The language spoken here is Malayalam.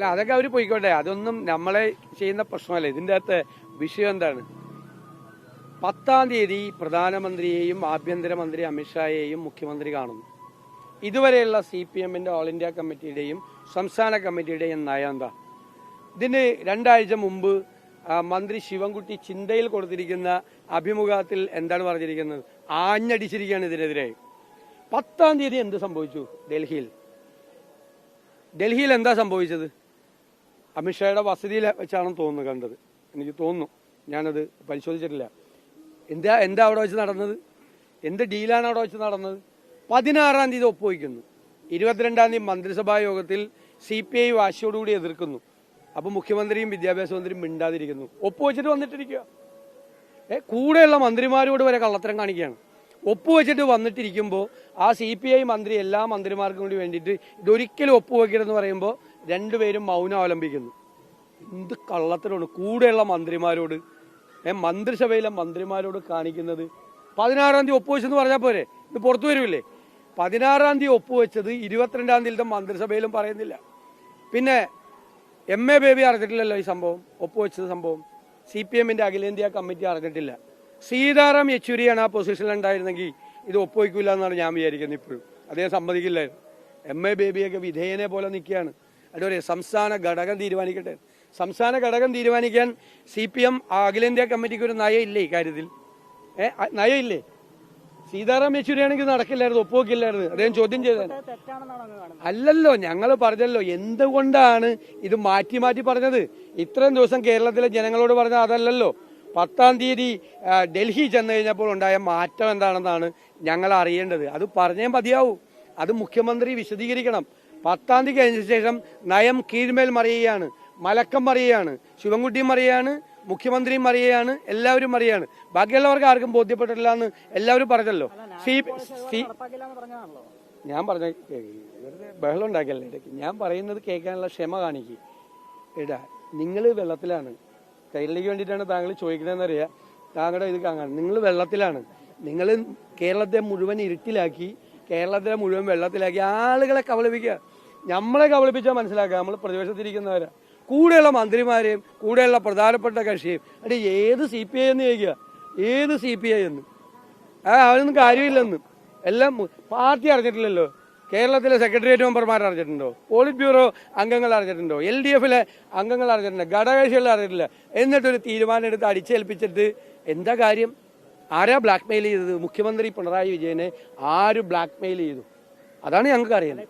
അല്ല അതൊക്കെ അവർ പോയിക്കോട്ടെ, അതൊന്നും നമ്മളെ ചെയ്യുന്ന പ്രശ്നമല്ല. ഇതിൻ്റെ അകത്ത് വിഷയം എന്താണ്? 10-ാം തീയതി പ്രധാനമന്ത്രിയെയും ആഭ്യന്തരമന്ത്രി അമിത്ഷായെയും മുഖ്യമന്ത്രി കാണുന്നു. ഇതുവരെയുള്ള CPM-ന്റെ ഓൾ ഇന്ത്യ കമ്മിറ്റിയുടെയും സംസ്ഥാന കമ്മിറ്റിയുടെയും നയം എന്താ? ഇതിന് 2 ആഴ്ച മുമ്പ് മന്ത്രി ശിവൻകുട്ടി ചിന്തയിൽ കൊടുത്തിരിക്കുന്ന അഭിമുഖത്തിൽ എന്താണ് പറഞ്ഞിരിക്കുന്നത്? ആഞ്ഞടിച്ചിരിക്കുകയാണ് ഇതിനെതിരെ. 10-ാം തീയതി എന്ത് സംഭവിച്ചു? ഡൽഹിയിൽ എന്താ സംഭവിച്ചത്? അമിത്ഷായുടെ വസതിയിൽ വെച്ചാണെന്ന് തോന്നുന്നു കണ്ടത്, എനിക്ക് തോന്നുന്നു. ഞാനത് പരിശോധിച്ചിട്ടില്ല. എന്താ അവിടെ വെച്ച് നടന്നത്? എന്ത് ഡീലാണ് അവിടെ വെച്ച് നടന്നത്? 16-ാം തീയതി ഒപ്പുവയ്ക്കുന്നു. 22-ാം തീയതി മന്ത്രിസഭാ യോഗത്തിൽ CPI വാശിയോടുകൂടി എതിർക്കുന്നു. അപ്പോൾ മുഖ്യമന്ത്രിയും വിദ്യാഭ്യാസ മന്ത്രിയും മിണ്ടാതിരിക്കുന്നു. ഒപ്പുവെച്ചിട്ട് വന്നിട്ടിരിക്കുക. കൂടെയുള്ള മന്ത്രിമാരോട് വരെ കള്ളത്തരം കാണിക്കുകയാണ്. ഒപ്പുവെച്ചിട്ട് വന്നിട്ടിരിക്കുമ്പോൾ ആ CPI മന്ത്രി എല്ലാ മന്ത്രിമാർക്കും കൂടി വേണ്ടിയിട്ട് ഇതൊരിക്കലും ഒപ്പുവെക്കരുതെന്ന് പറയുമ്പോൾ രണ്ടുപേരും മൗനം അവലംബിക്കുന്നു. എന്ത് കള്ളത്തരമാണ് കൂടെയുള്ള മന്ത്രിമാരോട്, മന്ത്രിസഭയിലെ മന്ത്രിമാരോട് കാണിക്കുന്നത്. 16-ാം തീയതി ഒപ്പുവെച്ചെന്ന് പറഞ്ഞാൽ പോരെ, ഇത് പുറത്തു വരില്ലേ? 16-ാം തീയതി ഒപ്പുവെച്ചത് 22-ാം തീയതിയിലത്തെ മന്ത്രിസഭയിലും പറയുന്നില്ല. പിന്നെ MA ബേബി അറിഞ്ഞിട്ടില്ലല്ലോ ഈ സംഭവം, ഒപ്പുവെച്ചത് സംഭവം. CPM-ന്റെ അഖിലേന്ത്യാ കമ്മിറ്റി അറിഞ്ഞിട്ടില്ല. സീതാറാം യെച്ചൂരിയാണ് ആ പൊസിഷനിൽ ഉണ്ടായിരുന്നെങ്കിൽ ഇത് ഒപ്പുവയ്ക്കില്ല എന്നാണ് ഞാൻ വിചാരിക്കുന്നത്. ഇപ്പോഴും അദ്ദേഹം സമ്മതിക്കില്ലായിരുന്നു. MA ബേബിയൊക്കെ വിധേയനെ പോലെ നിൽക്കുകയാണ്. അതുപോലെ സംസ്ഥാന ഘടകം തീരുമാനിക്കട്ടെ. സംസ്ഥാന ഘടകം തീരുമാനിക്കാൻ CPM അഖിലേന്ത്യാ കമ്മിറ്റിക്ക് ഒരു നയമില്ലേ ഇക്കാര്യത്തിൽ? നയമില്ലേ? സീതാറാം യെച്ചൂരിയാണെങ്കിൽ നടക്കില്ലായിരുന്നു, ഒപ്പുവെക്കില്ലായിരുന്നു. അദ്ദേഹം ചോദ്യം ചെയ്തത് അല്ലല്ലോ. ഞങ്ങൾ പറഞ്ഞല്ലോ എന്തുകൊണ്ടാണ് ഇത് മാറ്റി മാറ്റി പറഞ്ഞത്. ഇത്രയും ദിവസം കേരളത്തിലെ ജനങ്ങളോട് പറഞ്ഞത് അതല്ലല്ലോ. 10-ാം തീയതി ഡൽഹി ചെന്ന് കഴിഞ്ഞപ്പോൾ ഉണ്ടായ മാറ്റം എന്താണെന്നാണ് ഞങ്ങൾ അറിയേണ്ടത്. അത് പറഞ്ഞേ മതിയാവൂ. അത് മുഖ്യമന്ത്രി വിശദീകരിക്കണം. 10-ാം തീയതി കഴിഞ്ഞ ശേഷം നയം കീഴ്മേൽ മറിയുകയാണ്, മലക്കം മറിയുകയാണ്, ശിവൻകുട്ടിയും മറിയുകയാണ്, മുഖ്യമന്ത്രിയും മറിയുകയാണ്, എല്ലാവരും മറിയാണ്. ബാക്കിയുള്ളവർക്ക് ആർക്കും ബോധ്യപ്പെട്ടിട്ടില്ല എന്ന് എല്ലാവരും പറഞ്ഞല്ലോ. ഞാൻ പറഞ്ഞ ബഹളം ഉണ്ടാക്കിയല്ലേ ഇടയ്ക്ക്. ഞാൻ പറയുന്നത് കേൾക്കാനുള്ള ക്ഷമ കാണിക്കുക. നിങ്ങൾ വെള്ളത്തിലാണ്. കൈരളിക്ക് വേണ്ടിയിട്ടാണ് താങ്കൾ ചോദിക്കണമെന്നറിയാം. താങ്കളുടെ ഇത് കാണാൻ നിങ്ങൾ വെള്ളത്തിലാണ്. നിങ്ങൾ കേരളത്തെ മുഴുവൻ ഇരുട്ടിലാക്കി, കേരളത്തെ മുഴുവൻ വെള്ളത്തിലാക്കി ആളുകളെ കബളിപ്പിക്കുക. നമ്മളെ കബളിപ്പിച്ചാൽ മനസ്സിലാക്കുക നമ്മൾ പ്രതിപക്ഷത്തിരിക്കുന്നവരാ. കൂടെയുള്ള മന്ത്രിമാരെയും കൂടെയുള്ള പ്രധാനപ്പെട്ട കക്ഷിയും ഏത് CPI എന്ന് ചോദിക്കുക, ഏത് CPI എന്ന്. അവരൊന്നും കാര്യമില്ലെന്ന്. എല്ലാം പാർട്ടി അറിഞ്ഞിട്ടില്ലല്ലോ. കേരളത്തിലെ സെക്രട്ടേറിയറ്റ് മെമ്പർമാർ അറിഞ്ഞിട്ടുണ്ടോ? പോളിറ്റ് ബ്യൂറോ അംഗങ്ങൾ അറിഞ്ഞിട്ടുണ്ടോ? LDF-ലെ അംഗങ്ങൾ അറിഞ്ഞിട്ടുണ്ടോ? ഘടകകക്ഷികൾ അറിഞ്ഞിട്ടില്ല. എന്നിട്ടൊരു തീരുമാനം എടുത്ത് അടിച്ചേൽപ്പിച്ചിട്ട് എന്താ കാര്യം? ആരാ ബ്ലാക്ക് മെയിൽ ചെയ്തത്? മുഖ്യമന്ത്രി പിണറായി വിജയനെ ആര് ബ്ലാക്ക് മെയിൽ ചെയ്തു? അതാണ് ഞങ്ങൾക്ക് അറിയുന്നത്.